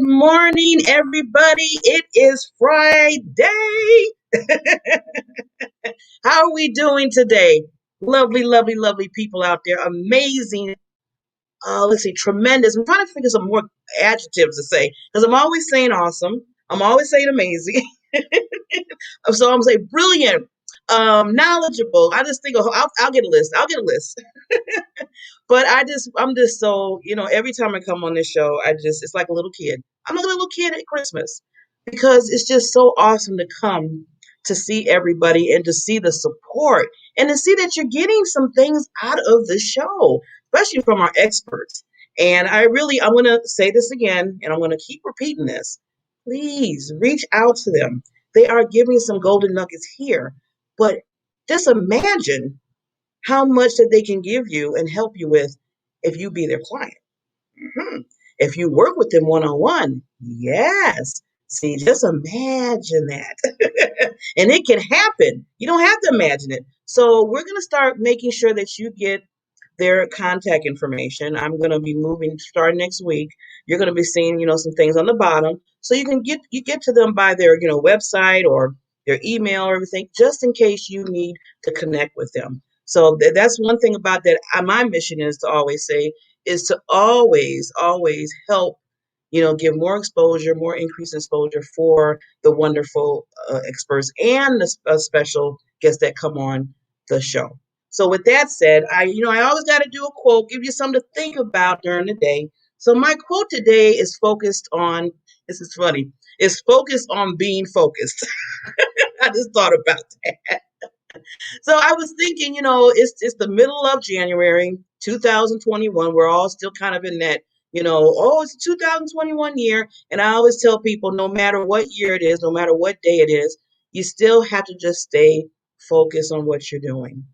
morning, everybody. It is Friday. How are we doing today? Lovely, lovely, lovely people out there. Amazing. Let's see, tremendous. I'm trying to figure some more adjectives to say because I'm always saying awesome. I'm always saying amazing. So I'm going to say brilliant, knowledgeable. I just think I'll get a list. I'll get a list. But I'm just so, every time I come on this show, it's like a little kid. I'm like a little kid at Christmas because it's just so awesome to come to see everybody and to see the support and to see that you're getting some things out of the show, especially from our experts. And I'm going to say this again, and I'm going to keep repeating this. Please reach out to them. They are giving some golden nuggets here, but just imagine how much that they can give you and help you with if you be their client. If you work with them one-on-one, yes. See, just imagine that. And it can happen. You don't have to imagine it. So we're going to start making sure that you get their contact information. I'm going to be moving starting next week. You're going to be seeing, some things on the bottom. So you get to them by their, website or their email or everything, just in case you need to connect with them. So that's one thing about that. My mission is to always say is to always, always help, give more exposure, more increased exposure for the wonderful experts and the special guests that come on the show. So with that said, I always got to do a quote, give you something to think about during the day. So my quote today is focused on, this is funny, it's focused on being focused. I just thought about that. So I was thinking, it's the middle of January 2021. We're all still kind of in that, it's a 2021 year. And I always tell people, no matter what year it is, no matter what day it is, you still have to just stay focused on what you're doing,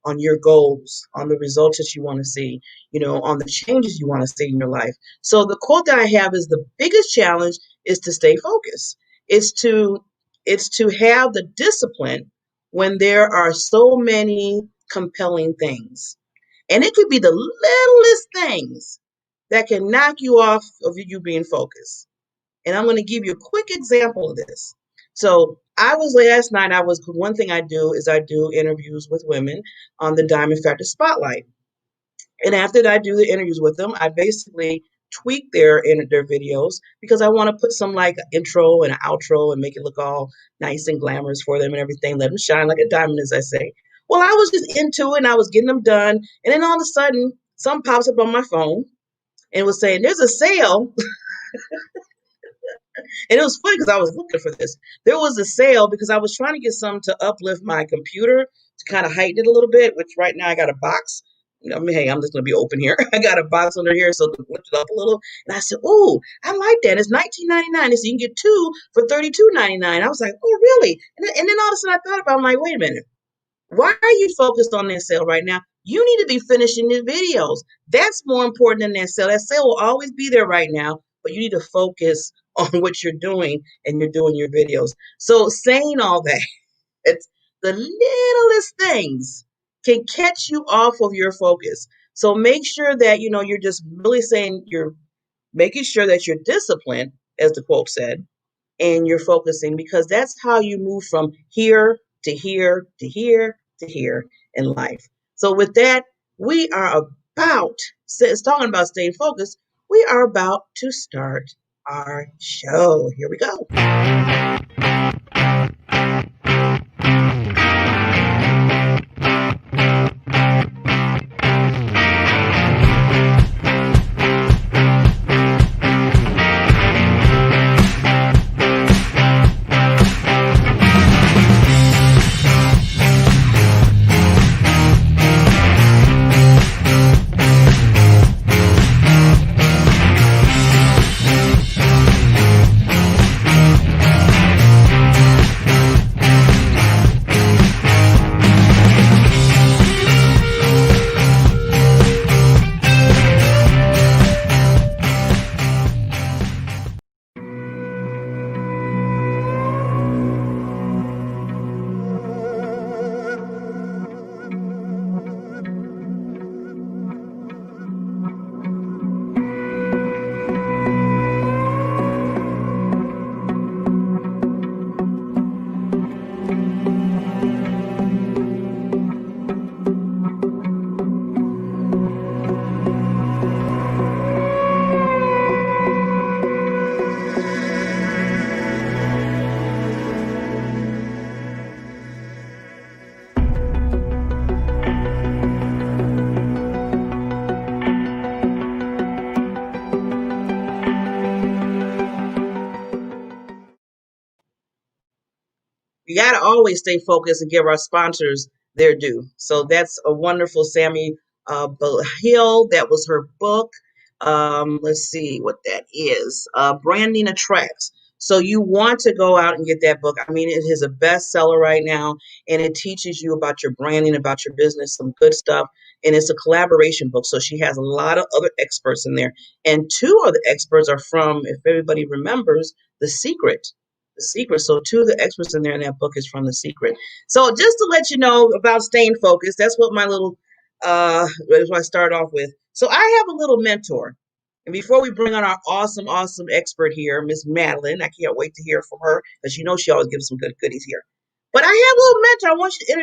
on your goals, on the results that you want to see, on the changes you want to see in your life. So the quote that I have is the biggest challenge is to stay focused. It's to have the discipline when there are so many compelling things. And it could be the littlest things that can knock you off of you being focused. And I'm going to give you a quick example of this. So one thing I do is I do interviews with women on the Diamond Factor Spotlight. And after I do the interviews with them, I basically tweak their videos because I want to put some like intro and an outro and make it look all nice and glamorous for them and everything. Let them shine like a diamond, as I say. Well, I was just into it and I was getting them done. And then all of a sudden, something pops up on my phone and was saying, there's a sale. And it was funny because I was looking for this. There was a sale because I was trying to get some to uplift my computer to kind of heighten it a little bit, which right now I got a box. Hey, I'm just going to be open here. I got a box under here, so to lift it up a little. And I said, oh, I like that. It's $19.99. So you can get two for $32.99. I was like, oh, really? And then all of a sudden I thought about it. I'm like, wait a minute. Why are you focused on that sale right now? You need to be finishing your videos. That's more important than that sale. That sale will always be there right now, but you need to focus on what you're doing and you're doing your videos. So saying all that, it's the littlest things can catch you off of your focus. So make sure that, you're just really saying you're making sure that you're disciplined, as the quote said, and you're focusing because that's how you move from here to here to here to here in life. So with that, we are talking about staying focused. We are about to start our show. Here we go. you got to always stay focused and give our sponsors their due. So that's a wonderful Sammy Hill. That was her book. Let's see what that is. Branding Attracts. So you want to go out and get that book. I mean, it is a bestseller right now, and it teaches you about your branding, about your business, some good stuff. And it's a collaboration book. So she has a lot of other experts in there. And two of the experts are from, if everybody remembers, The Secret. The Secret. So two of the experts in there in that book is from The Secret. So just to let you know about staying focused, that's what my little that's what I start off with. So I have a little mentor. And before we bring on our awesome, awesome expert here, Miss Madeline, I can't wait to hear from her because you know she always gives some good goodies here. But I have a little mentor.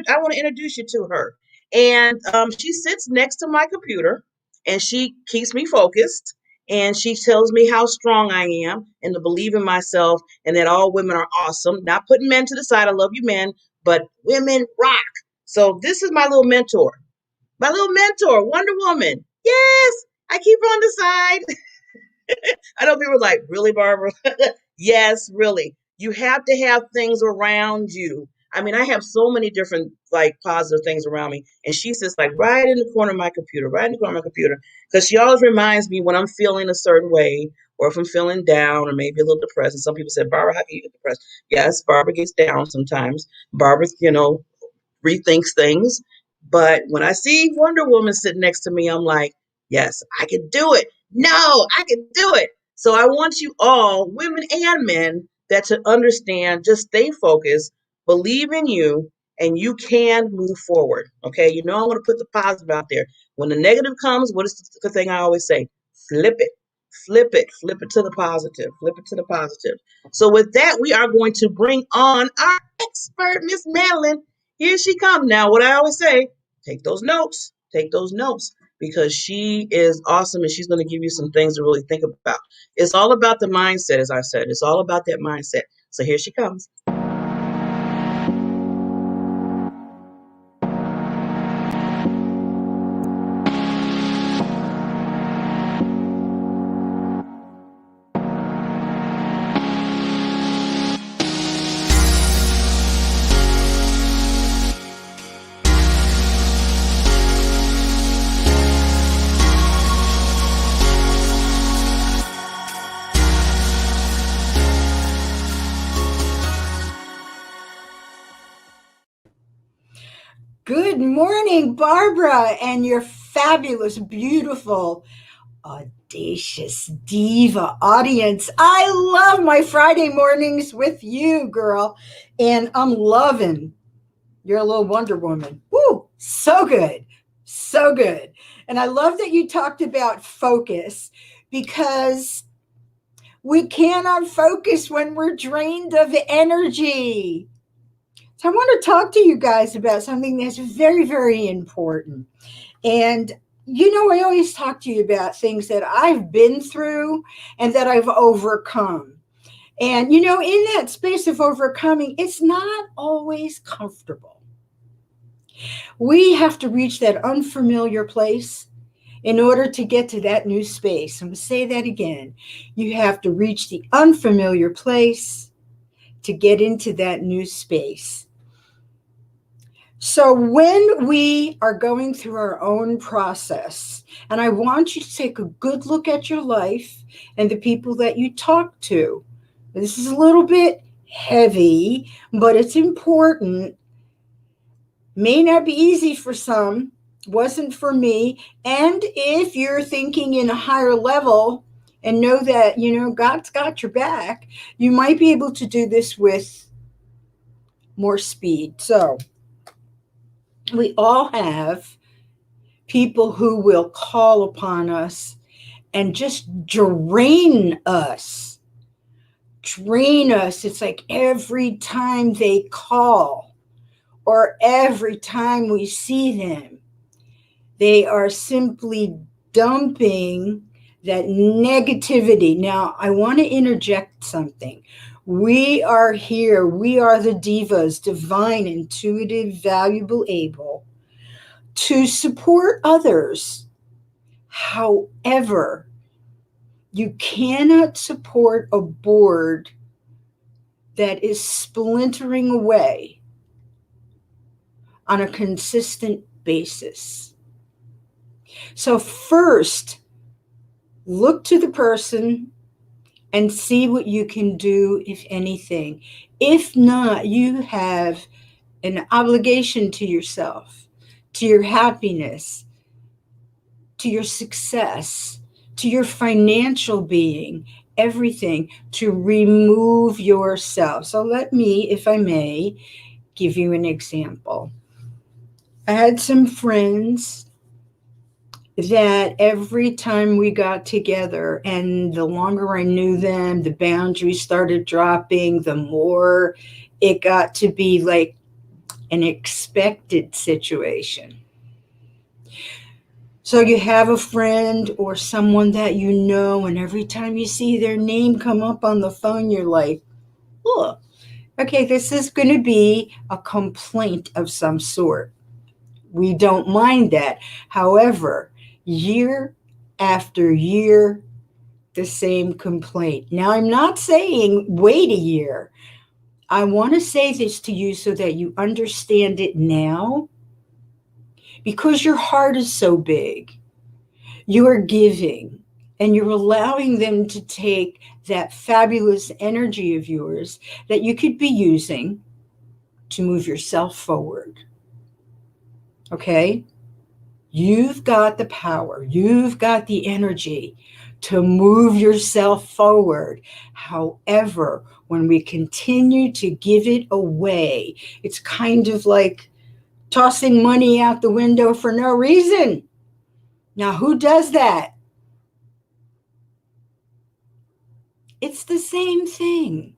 I want to introduce you to her. And she sits next to my computer and she keeps me focused and she tells me how strong I am and to believe in myself and that all women are awesome. Not putting men to the side. I love you men, but women rock. So this is my little mentor. My little mentor, Wonder Woman. Yes, I keep her on the side. I know people are like, really, Barbara? Yes, really. You have to have things around you. I mean, I have so many different like positive things around me. And she sits like right in the corner of my computer, right in the corner of my computer. Because she always reminds me when I'm feeling a certain way or if I'm feeling down or maybe a little depressed. And some people say, Barbara, how can you get depressed? Yes, Barbara gets down sometimes. Barbara, rethinks things. But when I see Wonder Woman sitting next to me, I'm like, yes, I can do it. No, I can do it. So I want you all, women and men, that to understand, just stay focused, believe in you, and you can move forward. Okay. I want to put the positive out there. When the negative comes, what is the thing I always say? Flip it. Flip it to the positive, flip it to the positive. So, with that, we are going to bring on our expert, Miss Madeline. Here she comes. Now, what I always say, take those notes, because she is awesome and she's going to give you some things to really think about. It's all about the mindset, as I said. It's all about that mindset. So here she comes. Good morning, Barbara, and your fabulous, beautiful, audacious diva audience. I love my Friday mornings with you, girl, and I'm loving your little Wonder Woman. Woo, so good, so good. And I love that you talked about focus because we cannot focus when we're drained of energy. So I want to talk to you guys about something that's very, very important. And I always talk to you about things that I've been through and that I've overcome. And in that space of overcoming, it's not always comfortable. We have to reach that unfamiliar place in order to get to that new space. I'm going to say that again. You have to reach the unfamiliar place to get into that new space. So when we are going through our own process, and I want you to take a good look at your life and the people that you talk to. This is a little bit heavy, but it's important. May not be easy for some, wasn't for me. And if you're thinking in a higher level and know that, God's got your back, you might be able to do this with more speed. So we all have people who will call upon us and just drain us. Drain us. It's like every time they call or every time we see them, they are simply dumping that negativity. Now, I want to interject something. We are here. We are the divas, divine, intuitive, valuable, able to support others. However, you cannot support a board that is splintering away on a consistent basis. So, first, look to the person and see what you can do, if anything. If not, you have an obligation to yourself, to your happiness, to your success, to your financial being, everything, to remove yourself. So, let me, if I may, give you an example. I had some friends that every time we got together, and the longer I knew them, the boundaries started dropping, the more it got to be like an expected situation. So you have a friend or someone that you know, and every time you see their name come up on the phone, you're like, oh, okay, this is going to be a complaint of some sort. We don't mind that. However, year after year, the same complaint. Now, I'm not saying wait a year. I want to say this to you so that you understand it now, because your heart is so big. You are giving and you're allowing them to take that fabulous energy of yours that you could be using to move yourself forward. Okay? You've got the power, you've got the energy to move yourself forward. However, when we continue to give it away, it's kind of like tossing money out the window for no reason. Now, who does that? It's the same thing.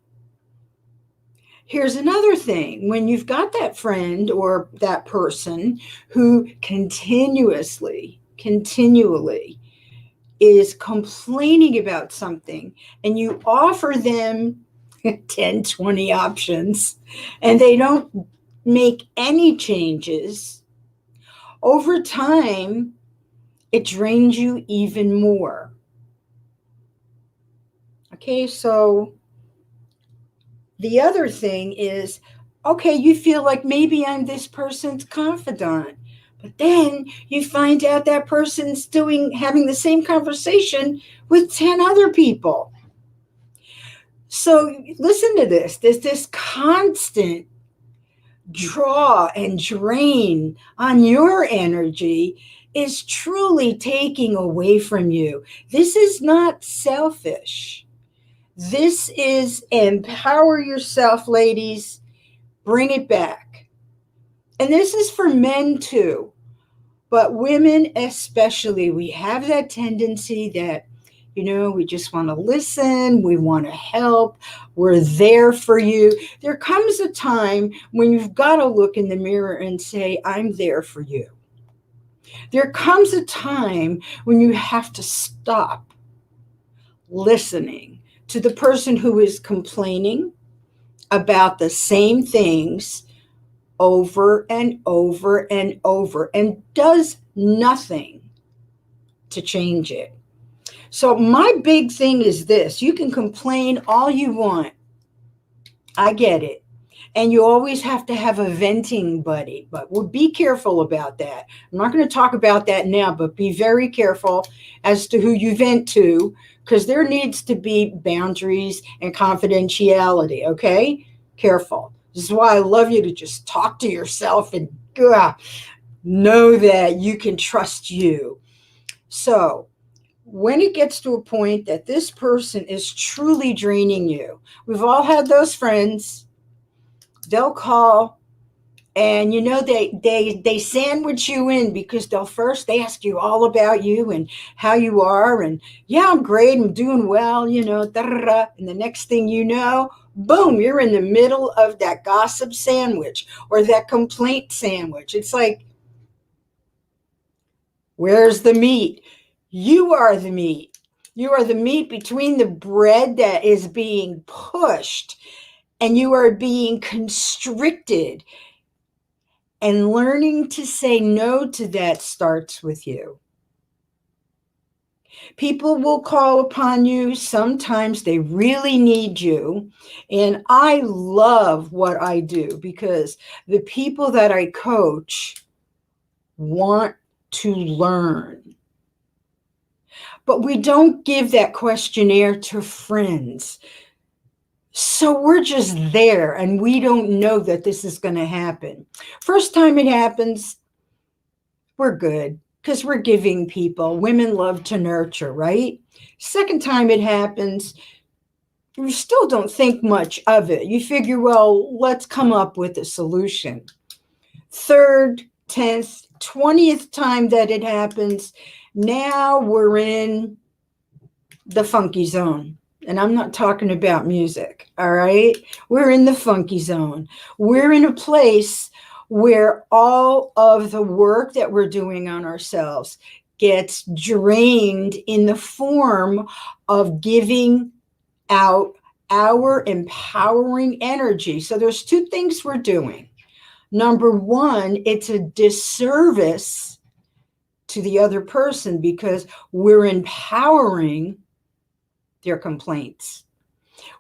Here's another thing. When you've got that friend or that person who continually is complaining about something, and you offer them 10, 20 options, and they don't make any changes, over time, it drains you even more. Okay, so the other thing is, okay, you feel like maybe I'm this person's confidant, but then you find out that person's having the same conversation with 10 other people. So listen to this. There's this constant draw and drain on your energy is truly taking away from you. This is not selfish. This is empower yourself, ladies. Bring it back. And this is for men too, but women especially. We have that tendency that, we just want to listen, we want to help, we're there for you. There comes a time when you've got to look in the mirror and say, I'm there for you. There comes a time when you have to stop listening to the person who is complaining about the same things over and over and over and does nothing to change it. So my big thing is this. You can complain all you want. I get it. And you always have to have a venting buddy, but we'll be careful about that. I'm not going to talk about that now, but be very careful as to who you vent to, because there needs to be boundaries and confidentiality, okay? Careful. This is why I love you to just talk to yourself and know that you can trust you. So when it gets to a point that this person is truly draining you, we've all had those friends. They'll call and they sandwich you in, because they'll first ask you all about you and how you are, and yeah, I'm great, I'm doing well, da-da-da. And the next thing you know, boom, you're in the middle of that gossip sandwich or that complaint sandwich. It's like, where's the meat? You are the meat. You are the meat between the bread that is being pushed, and you are being constricted. And learning to say no to that starts with you. People will call upon you. Sometimes they really need you. And I love what I do because the people that I coach want to learn. But we don't give that questionnaire to friends. So we're just there and we don't know that this is going to happen. First time it happens, we're good because we're giving people. Women love to nurture, right? Second time it happens, you still don't think much of it. You figure, well, let's come up with a solution. Third, 10th, 20th time that it happens, now we're in the funky zone. And I'm not talking about music, all right? We're in the funky zone. We're in a place where all of the work that we're doing on ourselves gets drained in the form of giving out our empowering energy. So there's two things we're doing. Number one, it's a disservice to the other person because we're empowering their complaints.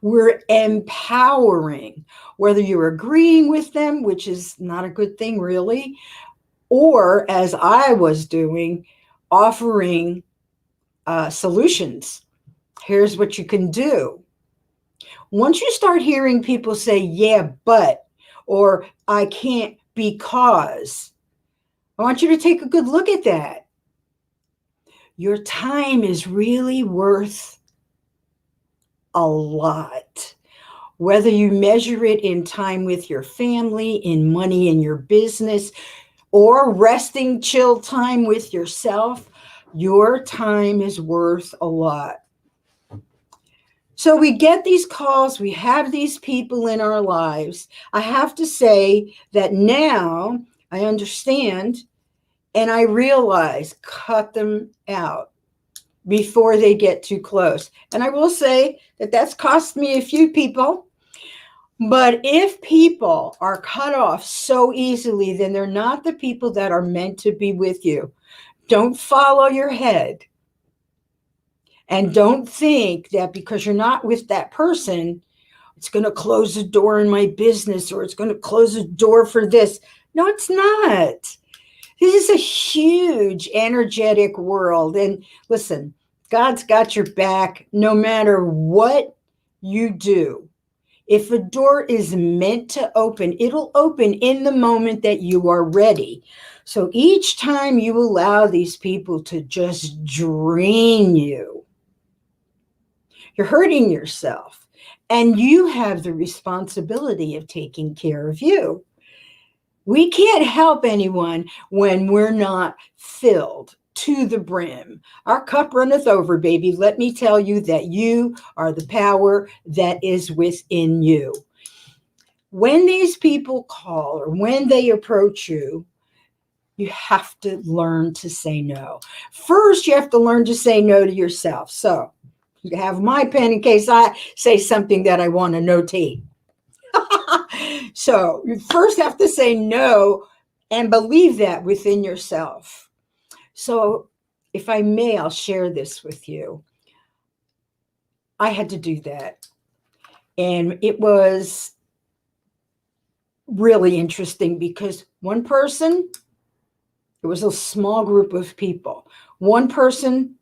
We're empowering, whether you're agreeing with them, which is not a good thing, really, or as I was doing, offering solutions. Here's what you can do. Once you start hearing people say, yeah, but, or I can't because, I want you to take a good look at that. Your time is really worth a lot. Whether you measure it in time with your family, in money in your business, or resting, chill time with yourself, your time is worth a lot. So we get these calls, we have these people in our lives. I have to say that now I understand and I realize cut them out before they get too close. And I will say that that's cost me a few people. But if people are cut off so easily, then they're not the people that are meant to be with you. Don't follow your head. And don't think that because you're not with that person, it's going to close the door in my business or it's going to close the door for this. No, it's not. This is a huge energetic world. And listen, God's got your back no matter what you do. If a door is meant to open, it'll open in the moment that you are ready. So each time you allow these people to just drain you, you're hurting yourself. And you have the responsibility of taking care of you. We can't help anyone when we're not filled to the brim. Our cup runneth over, baby. Let me tell you that you are the power that is within you. When these people call or when they approach you, you have to learn to say no. First, you have to learn to say no to yourself. So you have my pen in case I say something that I want to notate. So you first have to say no and believe that within yourself. So if I may, I'll share this with you. I had to do that. And it was really interesting because one person, it was a small group of people. One person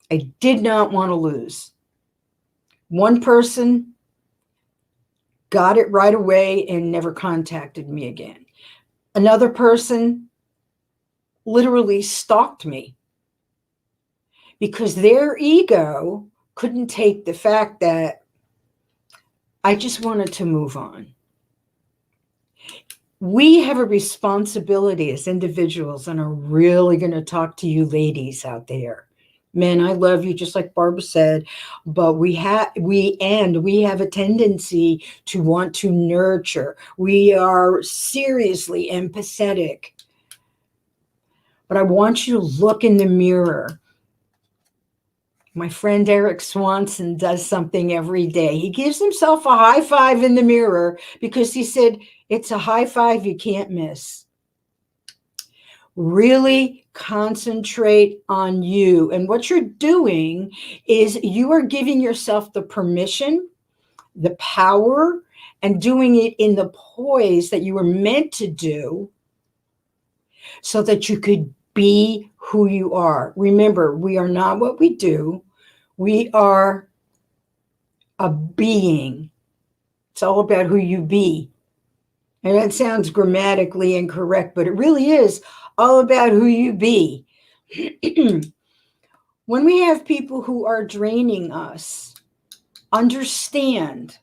I did not want to lose. One person got it right away and never contacted me again. Another person literally stalked me because their ego couldn't take the fact that I just wanted to move on. We have a responsibility as individuals, and I'm really going to talk to you ladies out there. Men, I love you, just like Barbara said, but we have a tendency to want to nurture. We are seriously empathetic. But I want you to look in the mirror. My friend Eric Swanson does something every day. He gives himself a high five in the mirror because he said, it's a high five you can't miss. Really concentrate on you. And what you're doing is you are giving yourself the permission, the power, and doing it in the poise that you were meant to do so that you could be who you are. Remember, we are not what we do, we are a being. It's all about who you be. And that sounds grammatically incorrect, but it really is all about who you be. When we have people who are draining us, understand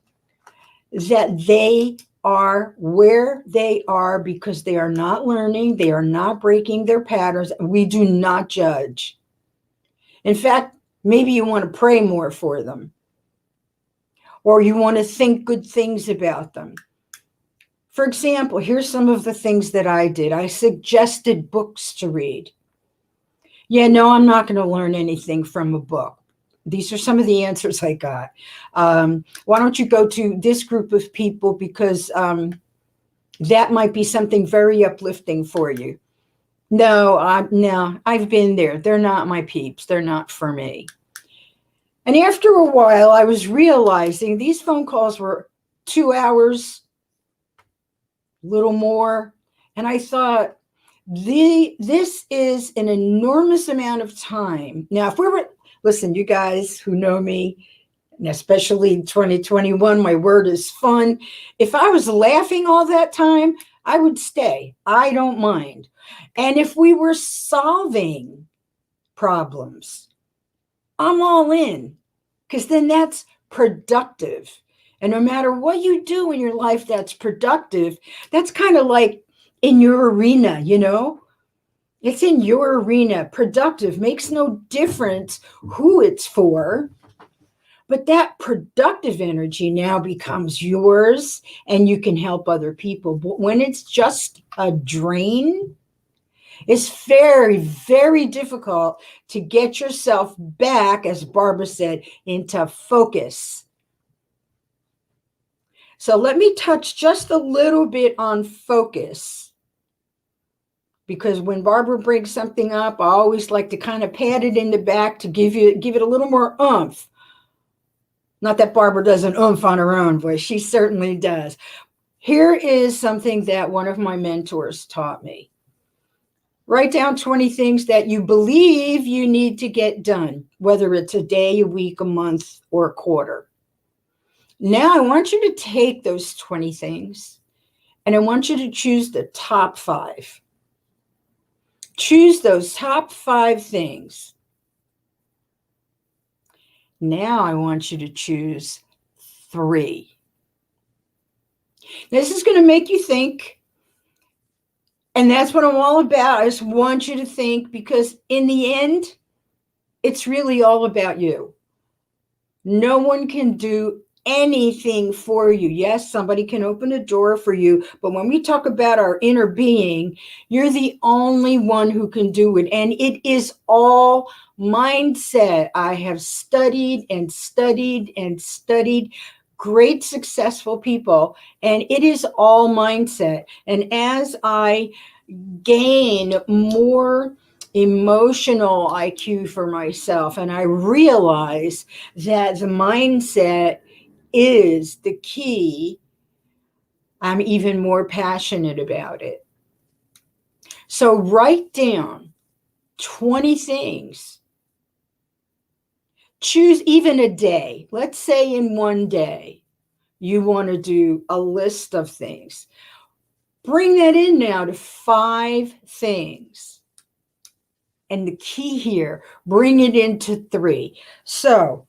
that they are where they are because they are not learning, they are not breaking their patterns. We do not judge. In fact, maybe you want to pray more for them, or you want to think good things about them. For example, here's some of the things that I did. I suggested books to read. Yeah, no, I'm not going to learn anything from a book. These are some of the answers I got. Why don't you go to this group of people because that might be something very uplifting for you. No, I've been there. They're not my peeps. They're not for me. And after a while, I was realizing these phone calls were 2 hours, little more. And I thought, this is an enormous amount of time. Now, if we were, listen, you guys who know me, and especially 2021, my word is fun. If I was laughing all that time, I would stay. I don't mind. And if we were solving problems, I'm all in because then that's productive. And no matter what you do in your life that's productive, that's kind of like in your arena, you know? It's in your arena. Productive makes no difference who it's for, but that productive energy now becomes yours and you can help other people. But when it's just a drain, it's very, very difficult to get yourself back, as Barbara said, into focus. So let me touch just a little bit on focus. Because when Barbara brings something up, I always like to kind of pat it in the back to give it a little more oomph. Not that Barbara does an oomph on her own voice, she certainly does. Here is something that one of my mentors taught me. Write down 20 things that you believe you need to get done, whether it's a day, a week, a month, or a quarter. Now I want you to take those 20 things and I want you to choose the top 5. Choose those top 5 things. Now I want you to choose 3. This is going to make you think. And that's what I'm all about. I just want you to think because in the end, it's really all about you. No one can do anything for you. Yes, somebody can open a door for you, but when we talk about our inner being, you're the only one who can do it. And it is all mindset. I have studied and studied and studied great successful people, and it is all mindset. And as I gain more emotional IQ for myself, and I realize that the mindset is the key, I'm even more passionate about it. So write down 20 things. Choose even a day. Let's say in one day, you want to do a list of things. Bring that in now to 5 things. And the key here, bring it into 3. So,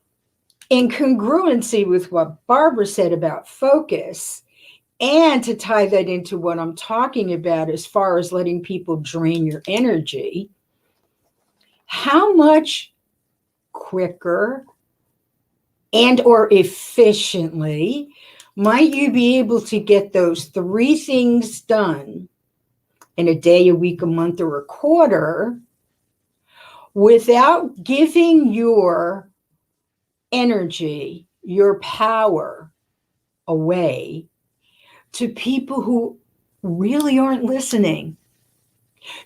in congruency with what Barbara said about focus, and to tie that into what I'm talking about as far as letting people drain your energy, how much quicker and or efficiently might you be able to get those 3 things done in a day, a week, a month, or a quarter without giving your energy, your power away to people who really aren't listening?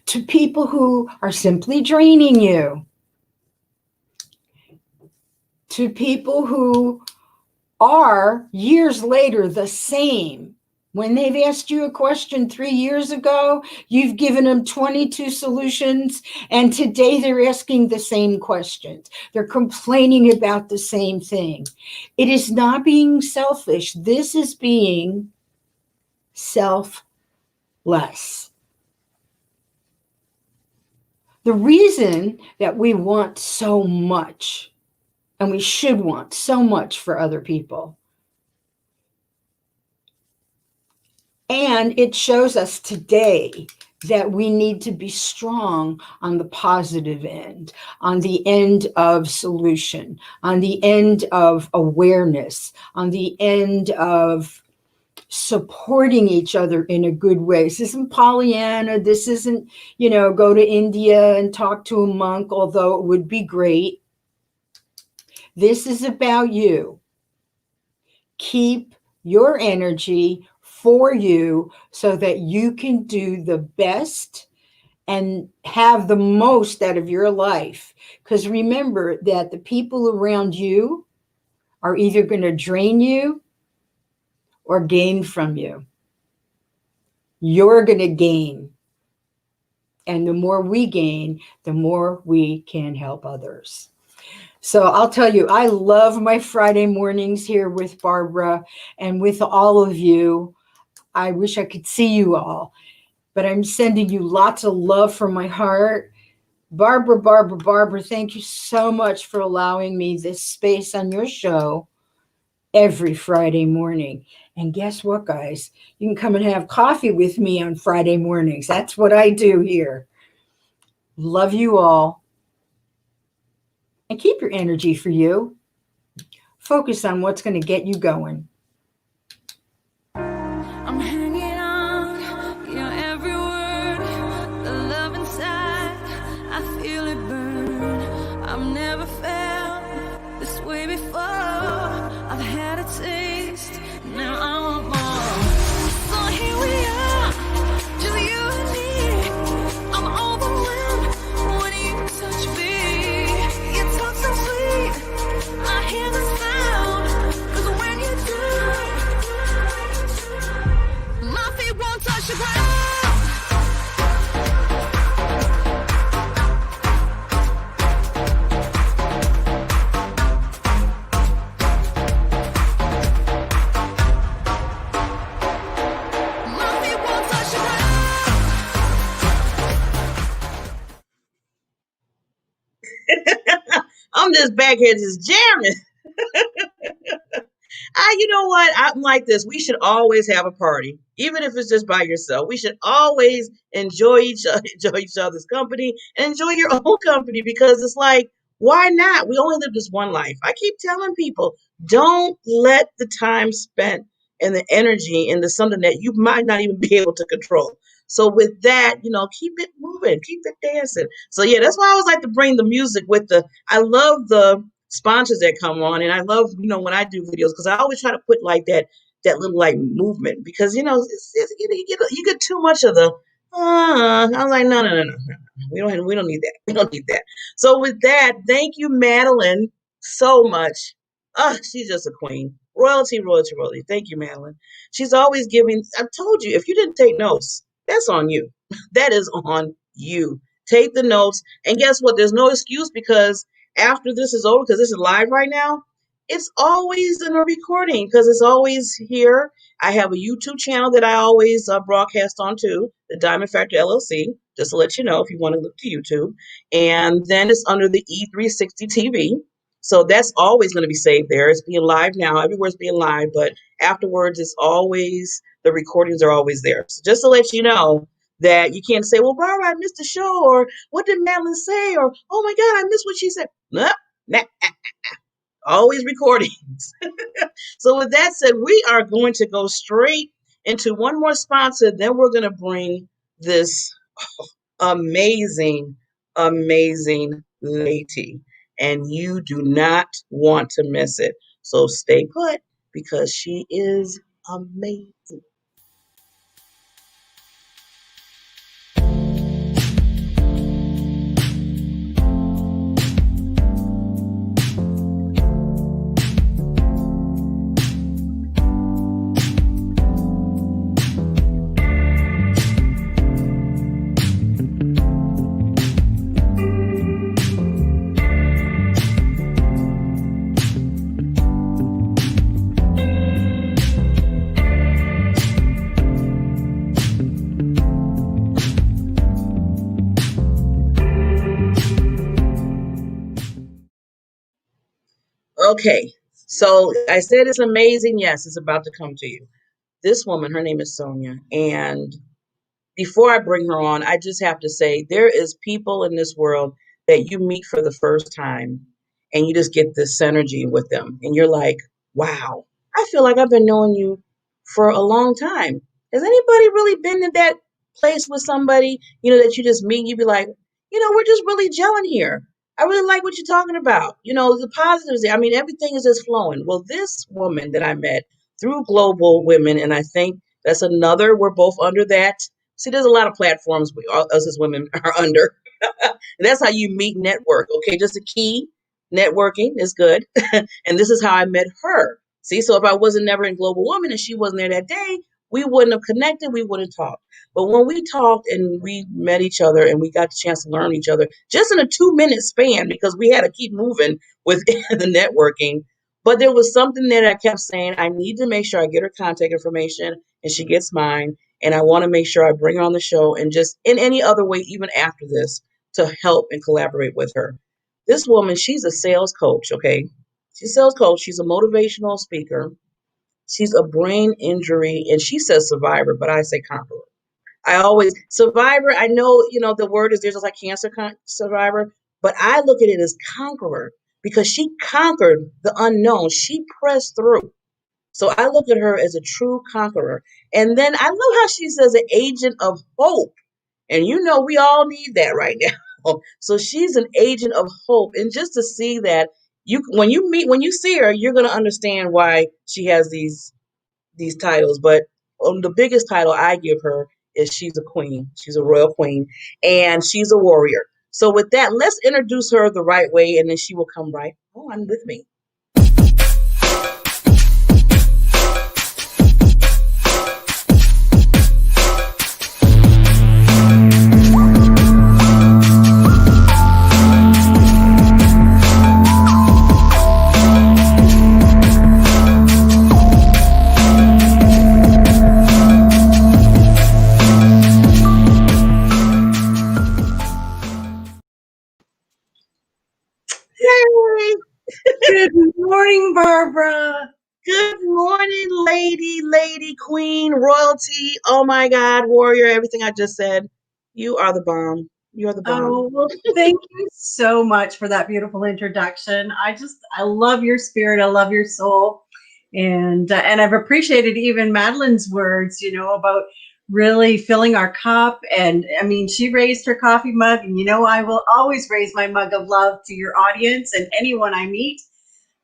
to people who are simply draining you, to people who are years later the same. When they've asked you a question 3 years ago, you've given them 22 solutions, and today they're asking the same questions. They're complaining about the same thing. It is not being selfish. This is being selfless. The reason that we want so much, and we should want so much for other people, and it shows us today that we need to be strong on the positive end, on the end of solution, on the end of awareness, on the end of supporting each other in a good way. This isn't Pollyanna. This isn't, go to India and talk to a monk, although it would be great. This is about you. Keep your energy for you so that you can do the best and have the most out of your life. Because remember that the people around you are either going to drain you or gain from you. You're going to gain. And the more we gain, the more we can help others. So I'll tell you, I love my Friday mornings here with Barbara and with all of you. I wish I could see you all, but I'm sending you lots of love from my heart. Barbara, Barbara, Barbara, thank you so much for allowing me this space on your show every Friday morning. And guess what, guys? You can come and have coffee with me on Friday mornings. That's what I do here. Love you all. And keep your energy for you. Focus on what's going to get you going. I'm hanging on your every word. The love inside, I feel it burn. I've never felt this way before. I've had a taste, now I want more. So here we are, just you and me. I'm overwhelmed when you touch me. You talk so sweet, I hear the sound. 'Cause when you do, my feet won't touch the ground. My feet won't touch the ground. I'm just back here just jamming. You know what? I'm like this. We should always have a party, even if it's just by yourself. We should always enjoy enjoy each other's company, and enjoy your own company because it's like, why not? We only live this one life. I keep telling people, don't let the time spent and the energy into something that you might not even be able to control. So with that, keep it moving, keep it dancing. So yeah, that's why I always like to bring the music with the. I love the sponsors that come on, and I love when I do videos because I always try to put like that little like movement because you get too much of the. I was like, no, no, no, no, no. We don't need that. We don't need that. So with that, thank you, Madeline, so much. She's just a queen. Royalty, royalty, royalty. Thank you, Madeline. She's always giving. I told you, if you didn't take notes, that's on you. That is on you. Take the notes, and guess what? There's no excuse because after this is over, because this is live right now, it's always in a recording because it's always here. I have a YouTube channel that I always broadcast on too, the Diamond Factor LLC, just to let you know if you want to look to YouTube. And then it's under the E360 TV. So that's always going to be saved there. It's being live now. Everywhere's being live, but afterwards, it's always, the recordings are always there. So just to let you know that you can't say, well, Barbara, I missed the show, or what did Madeline say, or oh my God, I missed what she said. Nope, nah, always recordings. So with that said, we are going to go straight into one more sponsor. Then we're going to bring this amazing, amazing lady, and you do not want to miss it. So stay put because she is amazing. Okay. So I said it's amazing. Yes, it's about to come to you. This woman, her name is Sonia, and before I bring her on, I just have to say there is people in this world that you meet for the first time and you just get this synergy with them. And you're like, wow, I feel like I've been knowing you for a long time. Has anybody really been in that place with somebody, that you just meet and you be like, we're just really gelling here. I really like what you're talking about. The positives. I mean, everything is just flowing. Well, this woman that I met through Global Women, and I think that's another, we're both under that. See, there's a lot of platforms us as women are under. And that's how you meet network. Okay, just a key. Networking is good. And this is how I met her. See, so if I wasn't never in Global Woman and she wasn't there that day, we wouldn't have connected, we wouldn't talk. But when we talked and we met each other and we got the chance to learn each other just in a 2 minute span, because we had to keep moving with the networking. But there was something there that I kept saying, I need to make sure I get her contact information and she gets mine. And I want to make sure I bring her on the show and just in any other way, even after this, to help and collaborate with her. This woman, she's a sales coach, okay? She's a sales coach. She's a motivational speaker. She's a brain injury, and she says survivor, but I say conqueror. I always, survivor, I know, the word is, there's just like cancer survivor, but I look at it as conqueror because she conquered the unknown. She pressed through. So I look at her as a true conqueror. And then I love how she says an agent of hope. And we all need that right now. So she's an agent of hope. And just to see that, when you see her, you're gonna understand why she has these titles. But the biggest title I give her is she's a queen. She's a royal queen and she's a warrior. So with that, let's introduce her the right way and then she will come right on with me. Hey, Good morning, Barbara. good morning, lady, queen, royalty. Oh my God, warrior, everything I just said. You are the bomb. You're the bomb. Oh, well, thank you so much for that beautiful introduction. I love your spirit. I love your soul. And I've appreciated even Madeline's words, about really filling our cup. And I mean, she raised her coffee mug, and I will always raise my mug of love to your audience and anyone I meet.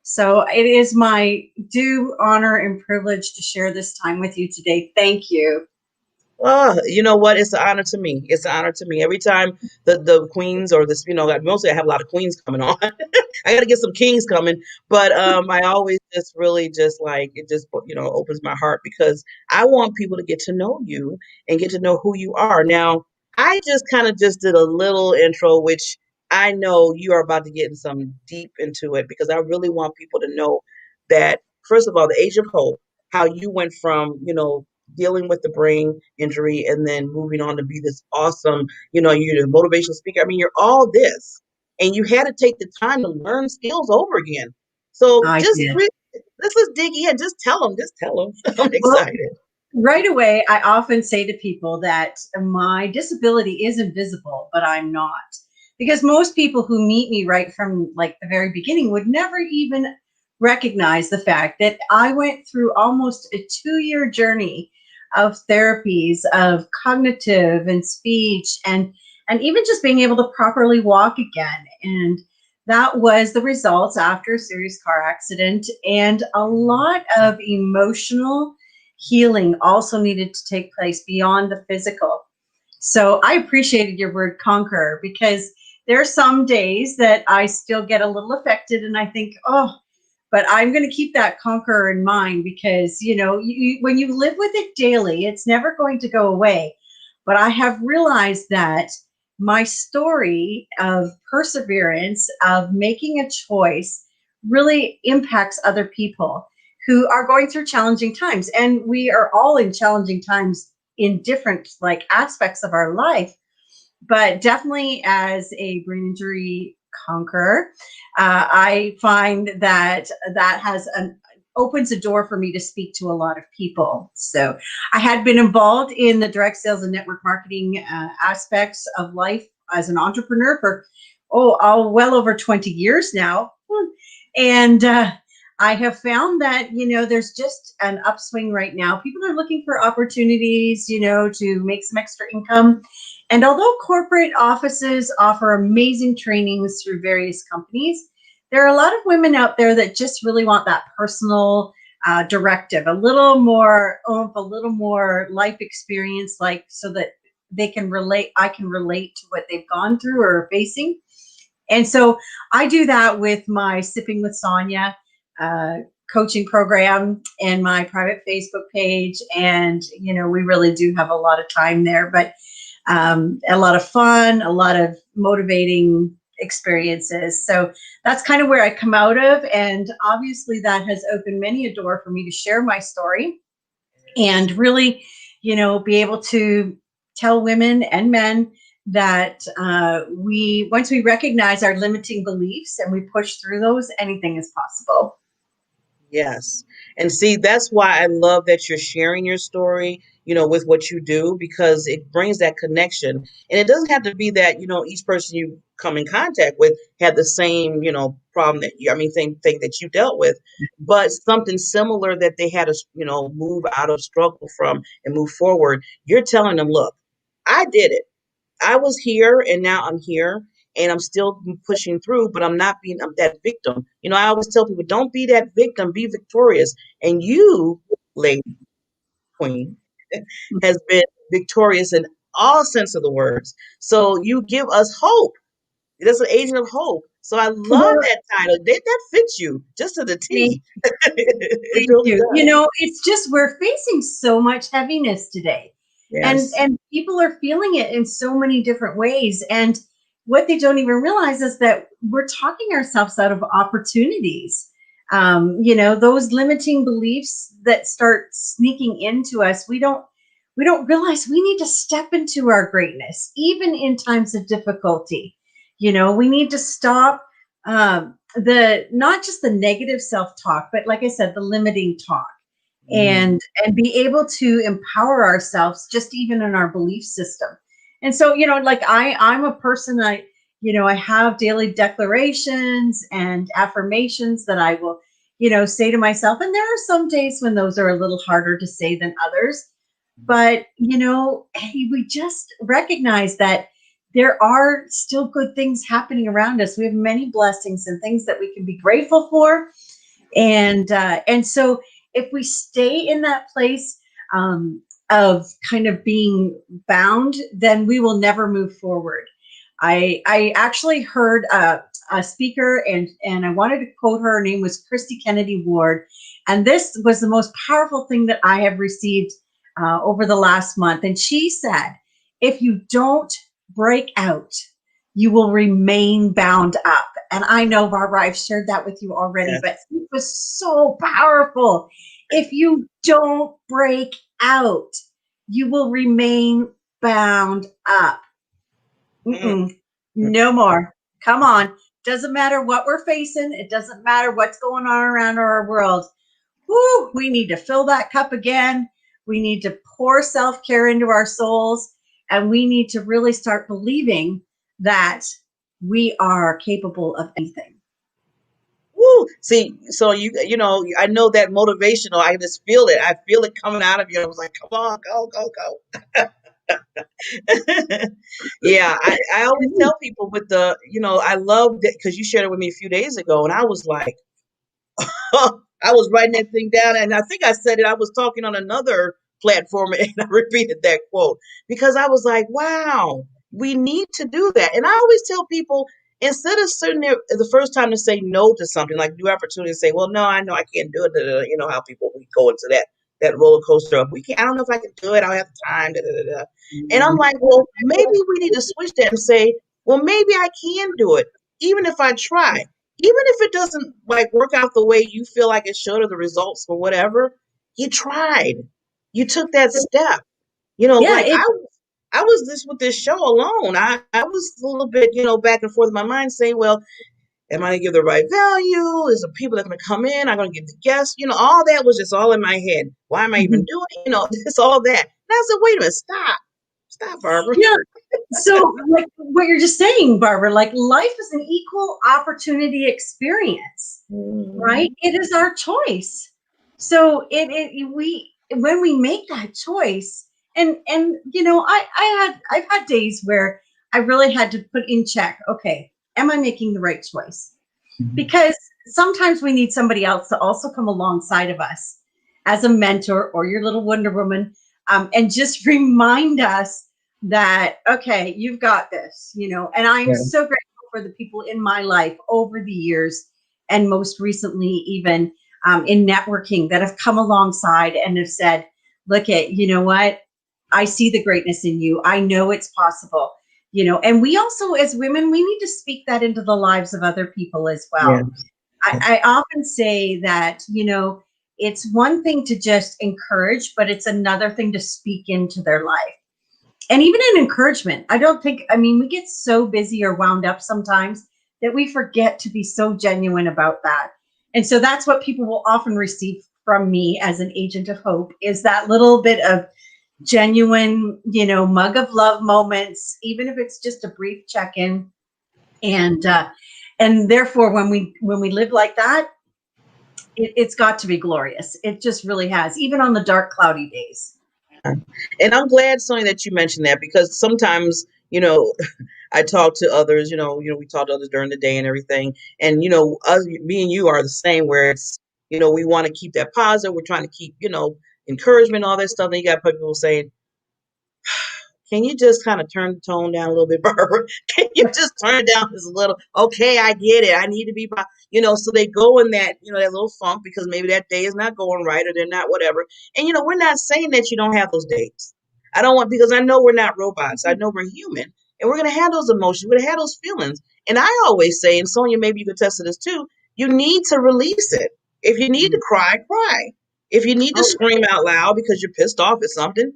So it is my due honor and privilege to share this time with you today. Thank you. Oh, you know what? It's an honor to me. It's an honor to me. Every time the queens or this, mostly I have a lot of queens coming on. I got to get some kings coming, but I always just really just like it just opens my heart because I want people to get to know you and get to know who you are. Now, I just kind of just did a little intro, which I know you are about to get in some deep into it because I really want people to know that first of all, the age of hope, how you went from dealing with the brain injury and then moving on to be this awesome, you're a motivational speaker. I mean, you're all this and you had to take the time to learn skills over again. So I just did. let's dig in. Just tell them. I'm Well, excited. right away, I often say to people that my disability is invisible, but I'm not. Because most people who meet me right from like the very beginning would never even recognize the fact that I went through almost a 2-year journey of therapies of cognitive and speech and even just being able to properly walk again. And that was the results after a serious car accident and a lot of emotional healing also needed to take place beyond the physical. So I appreciated your word conqueror because there are some days that I still get a little affected and I think, oh, but I'm going to keep that conqueror in mind because, when you live with it daily, it's never going to go away. But I have realized that my story of perseverance, of making a choice, really impacts other people who are going through challenging times. And we are all in challenging times in different aspects of our life. But definitely as a brain injury conqueror. I find that that has an opens a door for me to speak to a lot of people. So I had been involved in the direct sales and network marketing aspects of life as an entrepreneur for well over 20 years now. And I have found that, there's just an upswing right now. People are looking for opportunities, to make some extra income. And although corporate offices offer amazing trainings through various companies, there are a lot of women out there that just really want that personal directive, a little more oomph, a little more life experience, like so that they can relate. I can relate to what they've gone through or are facing. And so I do that with my Sipping with Sonia coaching program and my private Facebook page. And, we really do have a lot of time there, but a lot of fun, a lot of motivating experiences. So that's kind of where I come out of. And obviously that has opened many a door for me to share my story and really, be able to tell women and men that once we recognize our limiting beliefs and we push through those, anything is possible. Yes. And see, that's why I love that you're sharing your story, with what you do, because it brings that connection. And it doesn't have to be that, each person you come in contact with had the same, problem thing that you dealt with, but something similar that they had to, move out of struggle from and move forward. You're telling them, look, I did it. I was here and now I'm here and I'm still pushing through, but I'm not being that victim. I always tell people, don't be that victim, be victorious. And you, lady queen, has been victorious in all sense of the words. So you give us hope. That's an agent of hope. So I love that title. That fits you just to the T. It Thank really you. does. It's just we're facing so much heaviness today. And Yes. and people are feeling it in so many different ways. And what they don't even realize is that we're talking ourselves out of opportunities. Those limiting beliefs that start sneaking into us, we don't realize we need to step into our greatness, even in times of difficulty. We need to stop the not just the negative self-talk, but like I said, the limiting talk, and be able to empower ourselves just even in our belief system. And so, like I'm a person, I have daily declarations and affirmations that I will, say to myself. And there are some days when those are a little harder to say than others. But, hey, we just recognize that there are still good things happening around us. We have many blessings and things that we can be grateful for. And so if we stay in that place of kind of being bound, then we will never move forward. I actually heard a speaker, and I wanted to quote her. Her name was Christy Kennedy Ward. And this was the most powerful thing that I have received over the last month. And she said, if you don't break out, you will remain bound up. And I know, Barbara, I've shared that with you already, Yes. but it was so powerful. If you don't break out, you will remain bound up. No more. Come on. Doesn't matter what we're facing. It doesn't matter what's going on around our world. Woo, we need to fill that cup again. We need to pour self-care into our souls. And we need to really start believing that we are capable of anything. Woo! See, so I know that motivational. I just feel it. I feel it coming out of you. I was like, come on, go, go, go. Yeah, I always tell people with I love that because you shared it with me a few days ago, and I was like, I was writing that thing down, and I think I said it. I was talking on another platform, and I repeated that quote because I was like, wow, we need to do that. And I always tell people instead of sitting there the first time to say no to something, like new opportunity, to say, well, no, I know I can't do it. Da, da, da. You know how people we go into that roller coaster of we can't. I don't know if I can do it. I don't have the time. Da, da, da, da. And I'm like, well, maybe we need to switch that and say, well, maybe I can do it, even if I try. Even if it doesn't like work out the way you feel like it should or the results or whatever, you tried. You took that step. Yeah, Like I was just with this show alone. I was a little bit, back and forth in my mind saying, well, am I going to give the right value? Is the people that are going to come in? I'm going to give the guests, all that was just all in my head. Why am I even Mhm. doing, it's all that. And I said, wait a minute, stop, Barbara. Yeah. So, like what you're just saying, Barbara, like life is an equal opportunity experience, right? Mhm. It is our choice. So we when we make that choice, and I've had days where I really had to put in check. Okay, am I making the right choice? Because sometimes we need somebody else to also come alongside of us as a mentor or your little Wonder Woman, and just remind us that, okay, you've got this, and I'm Yeah. so grateful for the people in my life over the years, and most recently even in networking, that have come alongside and have said, look, at you know what, I see the greatness in you, I know it's possible. And we also, as women, we need to speak that into the lives of other people as Yeah. well. I often say that, it's one thing to just encourage, but it's another thing to speak into their life. And even in encouragement, I don't think, I mean, we get so busy or wound up sometimes that we forget to be so genuine about that. And so that's what people will often receive from me as an agent of hope, is that little bit of genuine, mug of love moments, even if it's just a brief check-in. And therefore, when we live like that, it's got to be glorious. It just really has, even on the dark, cloudy days. And I'm glad, Sonia, that you mentioned that because sometimes, I talk to others, we talk to others during the day and everything. And, us, me and you are the same where it's, we want to keep that positive. We're trying to keep, encouragement, all that stuff. And you got people saying, can you just kind of turn the tone down a little bit, Barbara? Can you just turn it down just a little? Okay, I get it. I need to be, so they go in that, that little funk because maybe that day is not going right or they're not whatever. And, we're not saying that you don't have those days. I don't want, because I know we're not robots. I know we're human and we're going to have those emotions. We're going to have those feelings. And I always say, and Sonia, maybe you could test to this too, you need to release it. If you need to cry, cry. If you need to Oh, scream out loud because you're pissed off at something,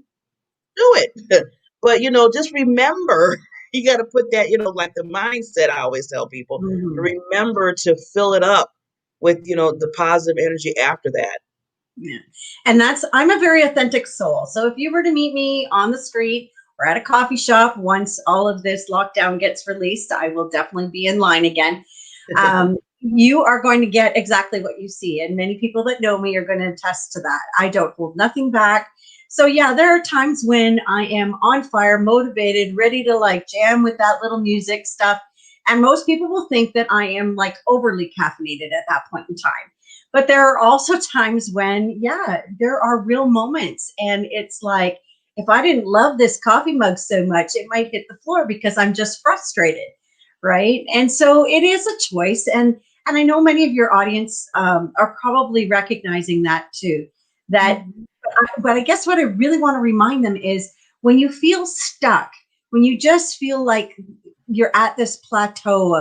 do it. But just remember, you got to put that, like the mindset. I always tell people, mhm. remember to fill it up with, the positive energy after that. Yeah. And I'm a very authentic soul. So if you were to meet me on the street or at a coffee shop, once all of this lockdown gets released, I will definitely be in line again. You are going to get exactly what you see. And many people that know me are going to attest to that. I don't hold nothing back. So yeah, there are times when I am on fire, motivated, ready to like jam with that little music stuff. And most people will think that I am like overly caffeinated at that point in time. But there are also times when, yeah, there are real moments. And it's like, if I didn't love this coffee mug so much, it might hit the floor because I'm just frustrated. Right. And so it is a choice. And I know many of your audience are probably recognizing that too. That, Mhm. but I guess what I really want to remind them is, when you feel stuck, when you just feel like you're at this plateau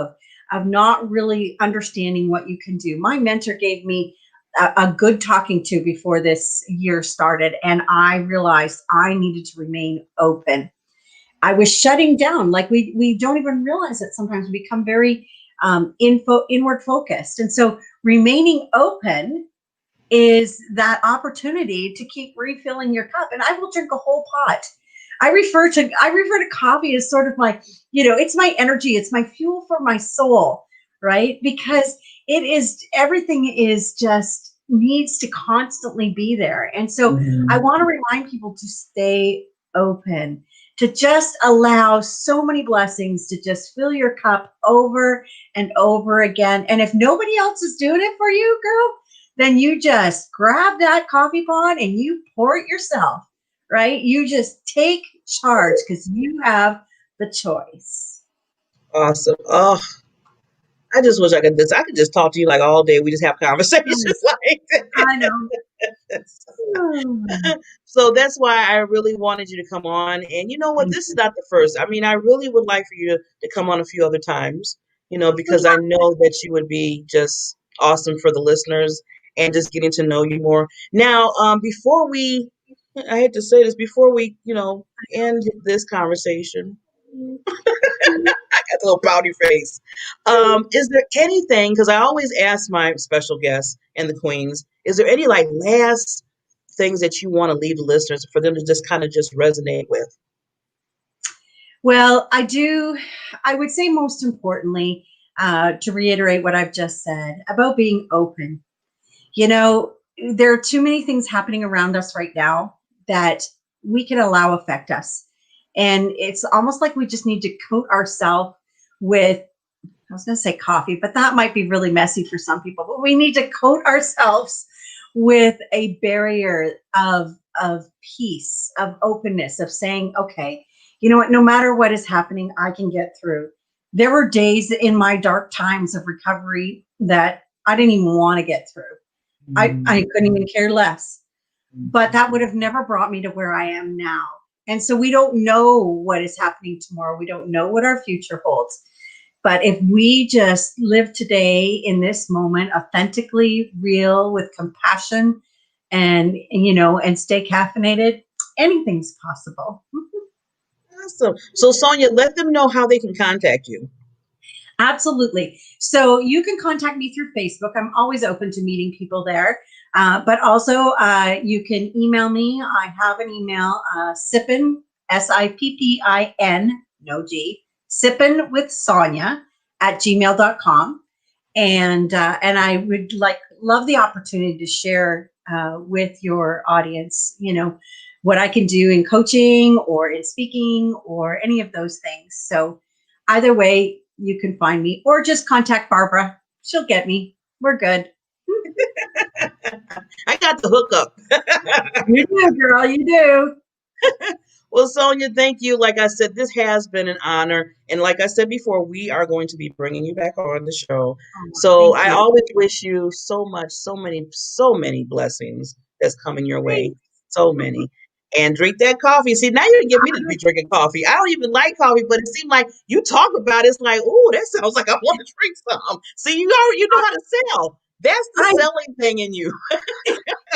of not really understanding what you can do. My mentor gave me a good talking to before this year started, and I realized I needed to remain open. I was shutting down. Like we don't even realize it. Sometimes we become very inward focused, and so remaining open is that opportunity to keep refilling your cup. And I will drink a whole pot. I refer to coffee as sort of my, it's my energy, it's my fuel for my soul, right? Because it is, everything is just needs to constantly be there. And so I Mhm. want to remind people to stay open, to just allow so many blessings to just fill your cup over and over again. And if nobody else is doing it for you, girl, then you just grab that coffee pot and you pour it yourself, right? You just take charge because you have the choice. Awesome. Oh, I just wish I could just talk to you like all day. We just have conversations like I know. this. Hmm. So that's why I really wanted you to come on. And you know what? Thank This is you. not the first. I mean, I really would like for you to come on a few other times, Well, because I know that you would be just awesome for the listeners and just getting to know you more. Now, before we, I had to say this before we, end this conversation. I got a little pouty face. Is there anything, because I always ask my special guests and the queens, is there any like last things that you want to leave the listeners for them to just kind of just resonate with? Well, I would say most importantly, to reiterate what I've just said about being open. You know, there are too many things happening around us right now that we can allow affect us. And it's almost like we just need to coat ourselves with, I was going to say coffee, but that might be really messy for some people. But we need to coat ourselves with a barrier of peace, of openness, of saying, okay, you know what, no matter what is happening, I can get through. There were days in my dark times of recovery that I didn't even want to get through. I couldn't even care less. But that would have never brought me to where I am now. And so we don't know what is happening tomorrow. We don't know what our future holds. But if we just live today in this moment, authentically real with compassion and stay caffeinated, anything's possible. Awesome. So, Sonia, let them know how they can contact you. Absolutely. So you can contact me through Facebook. I'm always open to meeting people there. But also you can email me. I have an email, Sippin, Sippin, no G, Sippin with Sonia at gmail.com. And I would love the opportunity to share with your audience, what I can do in coaching or in speaking or any of those things. So either way, you can find me or just contact Barbara. She'll get me. We're good. I got the hookup. You do, girl. You do. Well, Sonia, thank you. Like I said, this has been an honor. And like I said before, we are going to be bringing you back on the show. Oh, So thank I you. always wish you so much, so many blessings that's coming your way. Thanks. So many. And drink that coffee. See, now you're getting me to be drinking coffee. I don't even like coffee, but it seemed like you talk about it, it's like, oh, that sounds like I want to drink some. See, you know how to sell. That's the I, selling thing in you.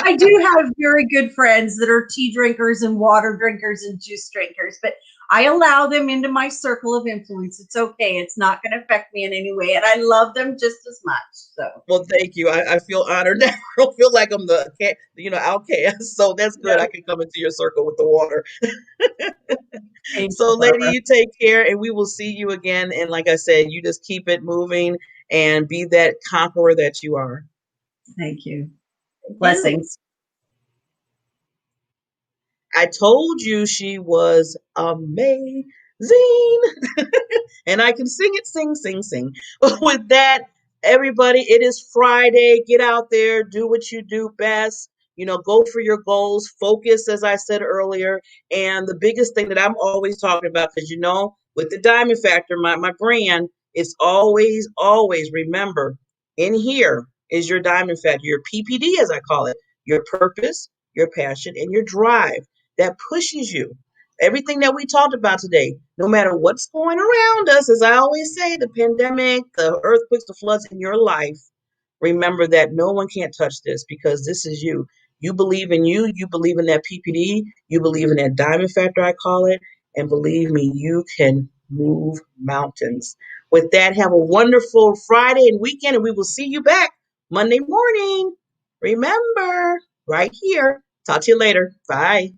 I do have very good friends that are tea drinkers and water drinkers and juice drinkers, but I allow them into my circle of influence. It's okay. It's not going to affect me in any way. And I love them just as much. So, Well, thank you. I feel honored now. I don't feel like I'm the outcast. So that's good. yeah. I can come into your circle with the water. Thank So, you, lady, Barbara. you take care, and we will see you again. And like I said, you just keep it moving and be that conqueror that you are. Thank you. Thank you. Blessings. I told you she was amazing. And I can sing it, sing, sing, sing. With that, everybody, it is Friday. Get out there, do what you do best. Go for your goals, focus, as I said earlier. And the biggest thing that I'm always talking about, because with the Diamond Factor, my brand, it's always, always remember, in here is your Diamond Factor, your PPD, as I call it, your purpose, your passion, and your drive that pushes you. Everything that we talked about today, no matter what's going around us, as I always say, the pandemic, the earthquakes, the floods in your life, remember that no one can't touch this because this is you. You believe in you believe in that PPD, you believe in that diamond factor, I call it, and believe me, you can move mountains. With that, have a wonderful Friday and weekend, and we will see you back Monday morning. Remember, right here. Talk to you later. Bye.